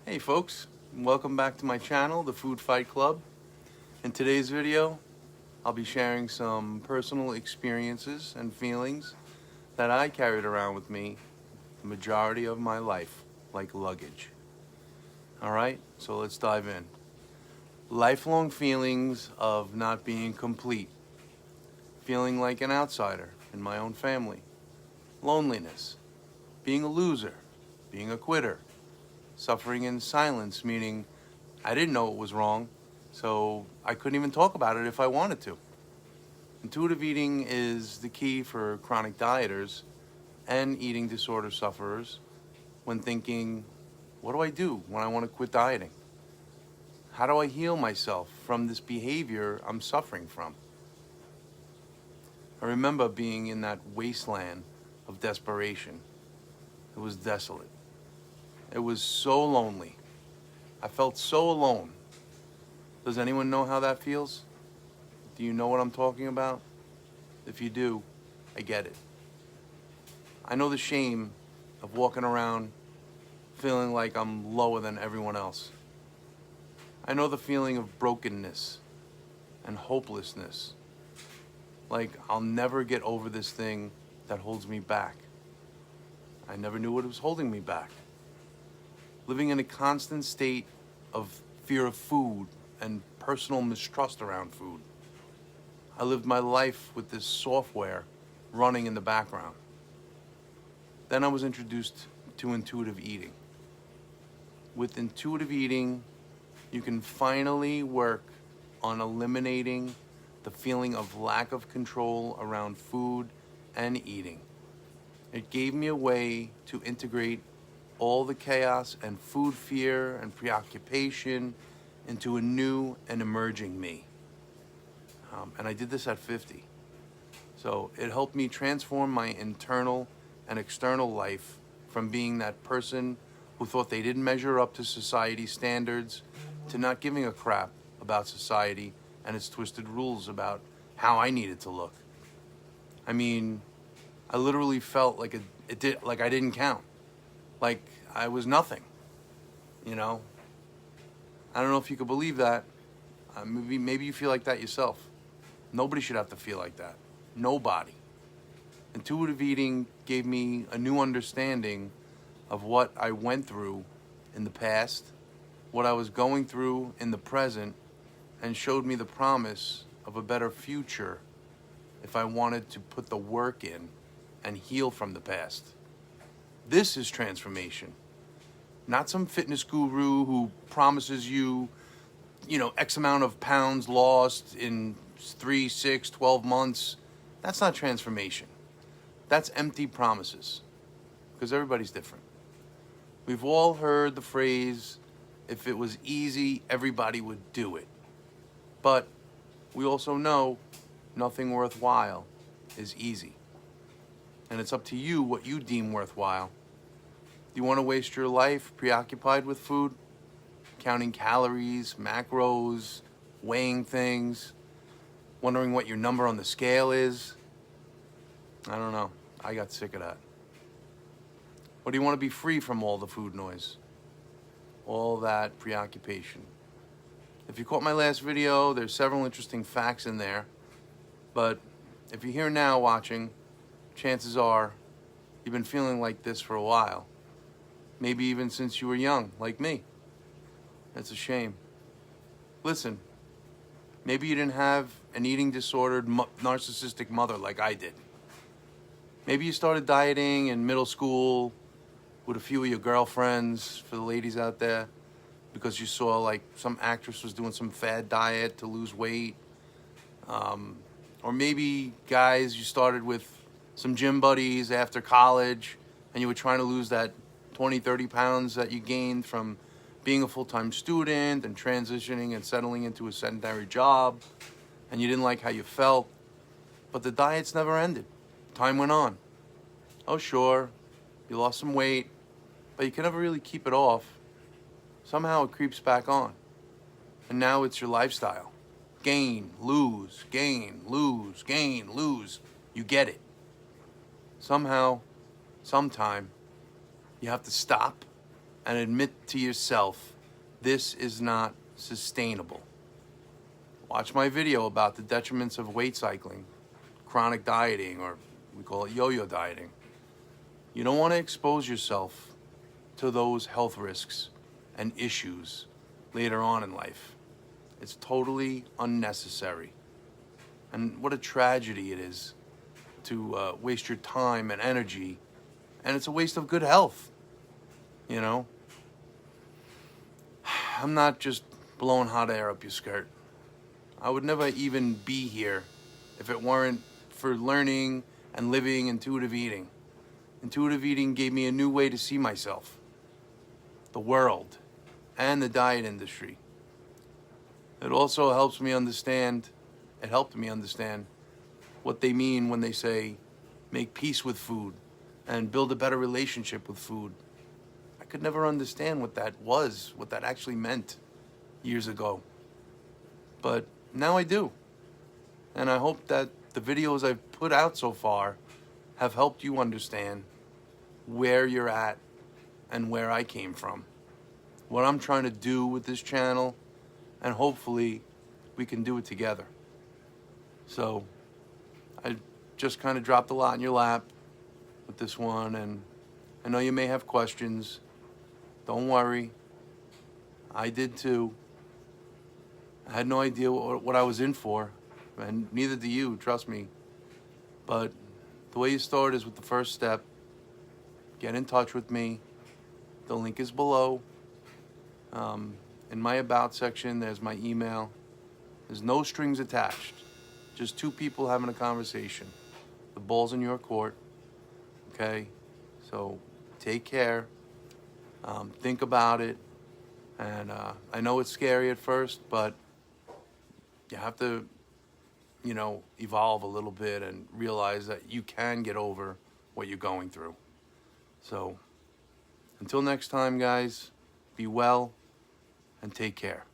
Hey folks, welcome back to my channel, The Food Fight Club. In today's video, I'll be sharing some personal experiences and feelings that I carried around with me the majority of my life, like luggage. Alright, so let's dive in. Lifelong feelings of not being complete, feeling like an outsider in my own family, loneliness, being a loser, being a quitter, suffering in silence, meaning I didn't know it was wrong, so I couldn't even talk about it if I wanted to. Intuitive eating is the key for chronic dieters and eating disorder sufferers when thinking, what do I do when I want to quit dieting? How do I heal myself from this behavior I'm suffering from? I remember being in that wasteland of desperation. It was desolate. It was so lonely. I felt so alone. Does anyone know how that feels? Do you know what I'm talking about? If you do, I get it. I know the shame of walking around feeling like I'm lower than everyone else. I know the feeling of brokenness and hopelessness. Like I'll never get over this thing that holds me back. I never knew what was holding me back. Living in a constant state of fear of food and personal mistrust around food. I lived my life with this software running in the background. Then I was introduced to intuitive eating. With intuitive eating, you can finally work on eliminating the feeling of lack of control around food and eating. It gave me a way to integrate all the chaos and food fear and preoccupation into a new and emerging me. And I did this at 50. So it helped me transform my internal and external life from being that person who thought they didn't measure up to society's standards to not giving a crap about society and its twisted rules about how I needed to look. I mean, I literally felt like like I didn't count. Like I was nothing, you know? I don't know if you could believe that. Maybe you feel like that yourself. Nobody should have to feel like that. Nobody. Intuitive eating gave me a new understanding of what I went through in the past, what I was going through in the present, and showed me the promise of a better future if I wanted to put the work in and heal from the past. This is transformation. Not some fitness guru who promises you, X amount of pounds lost in 3, 6, 12 months. That's not transformation. That's empty promises. Because everybody's different. We've all heard the phrase, if it was easy, everybody would do it. But we also know nothing worthwhile is easy. And it's up to you what you deem worthwhile. Do you want to waste your life preoccupied with food? Counting calories, macros, weighing things, wondering what your number on the scale is? I don't know. I got sick of that. Or do you want to be free from all the food noise? All that preoccupation? If you caught my last video, there's several interesting facts in there. But if you're here now watching, chances are you've been feeling like this for a while. Maybe even since you were young, like me. It's a shame. Listen, maybe you didn't have an eating disordered, narcissistic mother like I did. Maybe you started dieting in middle school with a few of your girlfriends, for the ladies out there, because you saw like some actress was doing some fad diet to lose weight. Or maybe guys, you started with some gym buddies after college and you were trying to lose that 20, 30 pounds that you gained from being a full-time student and transitioning and settling into a sedentary job, and you didn't like how you felt, but the diets never ended. Time went on. Oh sure, you lost some weight, but you can never really keep it off. Somehow it creeps back on. And now it's your lifestyle. Gain, lose, gain, lose, gain, lose. You get it. Somehow, sometime, you have to stop and admit to yourself, this is not sustainable. Watch my video about the detriments of weight cycling, chronic dieting, or we call it yo-yo dieting. You don't want to expose yourself to those health risks and issues later on in life. It's totally unnecessary. And what a tragedy it is to waste your time and energy, and it's a waste of good health, you know? I'm not just blowing hot air up your skirt. I would never even be here if it weren't for learning and living intuitive eating. Intuitive eating gave me a new way to see myself, the world, and the diet industry. It also helped me understand what they mean when they say make peace with food and build a better relationship with food. I could never understand what that was, what that actually meant years ago. But now I do. And I hope that the videos I've put out so far have helped you understand where you're at and where I came from, what I'm trying to do with this channel, and hopefully we can do it together. So I just kind of dropped a lot in your lap with this one, and I know you may have questions. Don't worry, I did too. I had no idea what I was in for, and neither do you, trust me. But the way you start is with the first step. Get in touch with me. The link is below. In my About section, there's my email. There's no strings attached. Just two people having a conversation. The ball's in your court. Okay? So take care. Think about it. And I know it's scary at first, but you have to, evolve a little bit and realize that you can get over what you're going through. So until next time, guys, be well and take care.